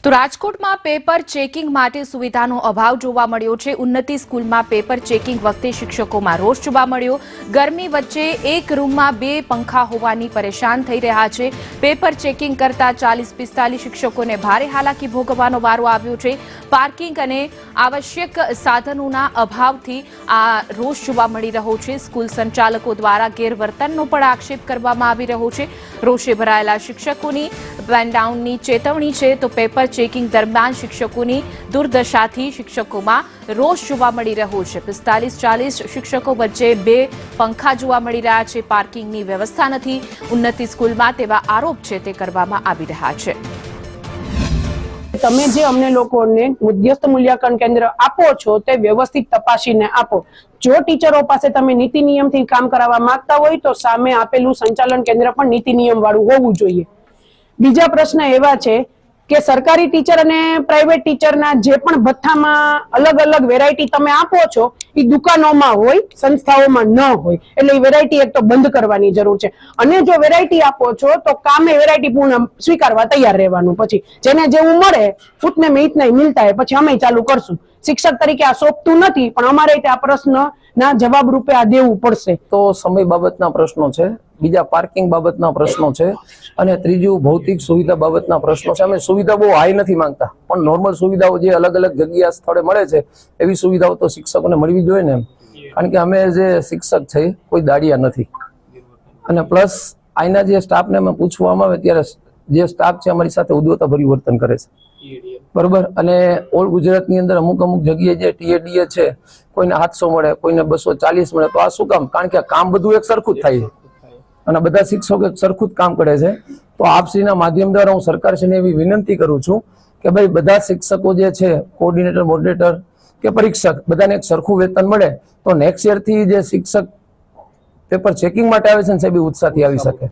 તો રાજકોટમાં paper checking માટે સુવિધાનો અભાવ જોવા મળ્યો છે। ઉન્નતિ સ્કૂલમાં પેપર ચેકિંગ વખતે શિક્ષકોમાં રોષ જોવા મળ્યો। ગરમી વચ્ચે એક રૂમમાં 2 પંખા હોવાની પરેશાન થઈ રહ્યા છે। પેપર ચેકિંગ કરતા 40-45 શિક્ષકોને ભારે હાલાકી ભોગવવાનો વારો આવ્યો છે। પાર્કિંગ અને આવશ્યક સાધનોના અભાવથી આ રોષ જોવા મળી રહ્યો છે। સ્કૂલ સંચાલકો દ્વારા ગેરવર્તનનો પણ આક્ષેપ કરવામાં આવી રહ્યો છે। રોષે ભરાયેલા શિક્ષકોની બેનડાઉનની ચેતવણી છે। તો પેપર ચેકિંગ દરમિયાન શિક્ષકોની દુર્દશાથી શિક્ષકોમાં રોષ જોવા મળી રહ્યો છે। 45-40 શિક્ષકો વચ્ચે 2 પંખા જોવા મળી રહ્યા છે। પાર્કિંગની વ્યવસ્થા નથી। ઉન્નતિ સ્કૂલમાં તેવા આરોપ છે તે કરવામાં આવી રહ્યા છે। તમે જે અમને લોકોને મધ્યસ્થ મૂલ્યાંકન કેન્દ્ર આપો છો તે વ્યવસ્થિત તપાસીને આપો। જો ટીચરો પાસે તમે નીતિ નિયમથી કામ કરાવવા માંગતા હોય તો સામે આપેલું સંચાલન કેન્દ્ર પણ નીતિ નિયમ વાળું હોવું જોઈએ। બીજા પ્રશ્ન એવા છે કે સરકારી ટીચર અને પ્રાઇવેટ ટીચરના જે પણ ભથ્થામાં અલગ અલગ વેરાયટી તમે આપો છો એ દુકાનોમાં હોય, સંસ્થાઓમાં ન હોય, એટલે એ વેરાયટી એક તો બંધ કરવાની જરૂર છે। અને જો વેરાયટી આપો છો તો કામે વેરાયટી પૂર્ણ સ્વીકારવા તૈયાર રહેવાનું। પછી જેને જેવું મળે ઉતને મેં ઇતના મિલતા હે પછી અમે ચાલુ કરશું। શિક્ષક તરીકે આ સોંપતું નથી પણ અમારે આ પ્રશ્નના જવાબ રૂપે આ દેવું પડશે। તો સમય બાબતના પ્રશ્નો છે, બીજા પાર્કિંગ બાબતના પ્રશ્નો છે, અને ત્રીજું ભૌતિક સુવિધા બાબતના પ્રશ્નો છે। અમે સુવિધા બહુ હાઈ નથી માંગતા, પણ નોર્મલ સુવિધાઓ જે અલગ અલગ જગ્યા સ્થળે મળે છે એવી સુવિધાઓ તો શિક્ષકોને મળવી જોઈએ ને। કારણ કે અમે જે શિક્ષક છે કોઈ દાડિયા નથી। અને પ્લસ અહીંના જે સ્ટાફને અમે પૂછવામાં આવે ત્યારે જે સ્ટાફ છે અમારી સાથે ઉદ્ધવતા ભર્યું વર્તન કરે છે, બરોબર। અને ઓલ ગુજરાતની અંદર અમુક જગ્યાએ જે ટીએડીએ છે કોઈને 700 મળે, કોઈને 240 મળે, તો આ શું કામ? કારણ કે કામ બધું એક સરખું જ થાય છે અને બધા શિક્ષકો એક સરખું જ કામ કરે છે। તો આપશ્રીના માધ્યમ દ્વારા હું સરકારશ્રીને એવી વિનંતી કરું છું કે ભાઈ બધા શિક્ષકો જે છે, કોઓર્ડિનેટર, મોડરેટર કે પરીક્ષક, બધાને એક સરખું વેતન મળે તો નેક્સ્ટ યરથી જે શિક્ષક પેપર ચેકિંગ માટે આવે છે ને સાહેબ ઉત્સાહથી આવી શકે।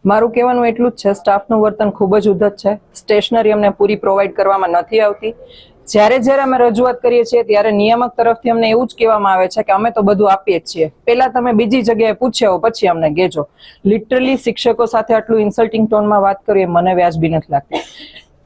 મારું કહેવાનું એટલું જ છે, સ્ટાફનું વર્તન ખૂબ જ ઉદ્ધત છે। સ્ટેશનરી અમને પૂરી પ્રોવાઈડ કરવામાં નથી આવતી। જ્યારે અમે રજૂઆત કરીએ છીએ ત્યારે નિયામક તરફથી અમને એવું જ કહેવામાં આવે છે કે અમે તો બધું આપીએ જ છીએ, પહેલા તમે બીજી જગ્યાએ પૂછ્યા હો પછી અમને કહેજો। લિટરલી શિક્ષકો સાથે આટલું ઇન્સલ્ટિંગ ટોનમાં વાત કરવી એ મને વ્યાજબી નથી લાગતી।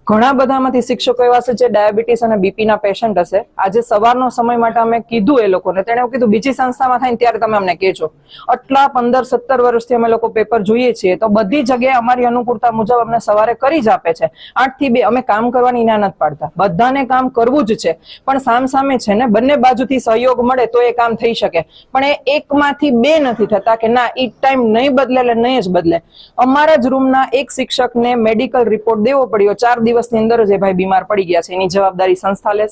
ઘણા બધામાંથી શિક્ષકો એવા છે જે ડાયાબિટીસ અને બીપીના પેશન્ટ હશે। આજે સવારનો સમય માટે અમે કીધું એ લોકોને, તેણે એવું કીધું બીજી સંસ્થામાં થાય ત્યારે તમે અમને કહેજો। આટલા 15-17 વર્ષથી અમે લોકો પેપર જોઈએ છીએ તો બધી જગ્યાએ અમારી અનુકૂળતા મુજબ અમને સવારે કરી જ આપે છે। 8 થી 2 અમે કામ કરવાની ના નથી પાડતા, બધાને કામ કરવું જ છે, પણ સામસામે છે ને બંને બાજુથી સહયોગ મળે તો એ કામ થઈ શકે। પણ એ એકમાંથી 2 નથી થતા કે ના એ ટાઈમ નહીં બદલે એટલે નહીં જ બદલે। અમારા જ રૂમના એક શિક્ષકને મેડિકલ રિપોર્ટ દેવો પડ્યો 4 દિવસની અંદર જ એ ભાઈ બીમાર પડી ગયા છે, એની જવાબદારી સંસ્થા લેશે।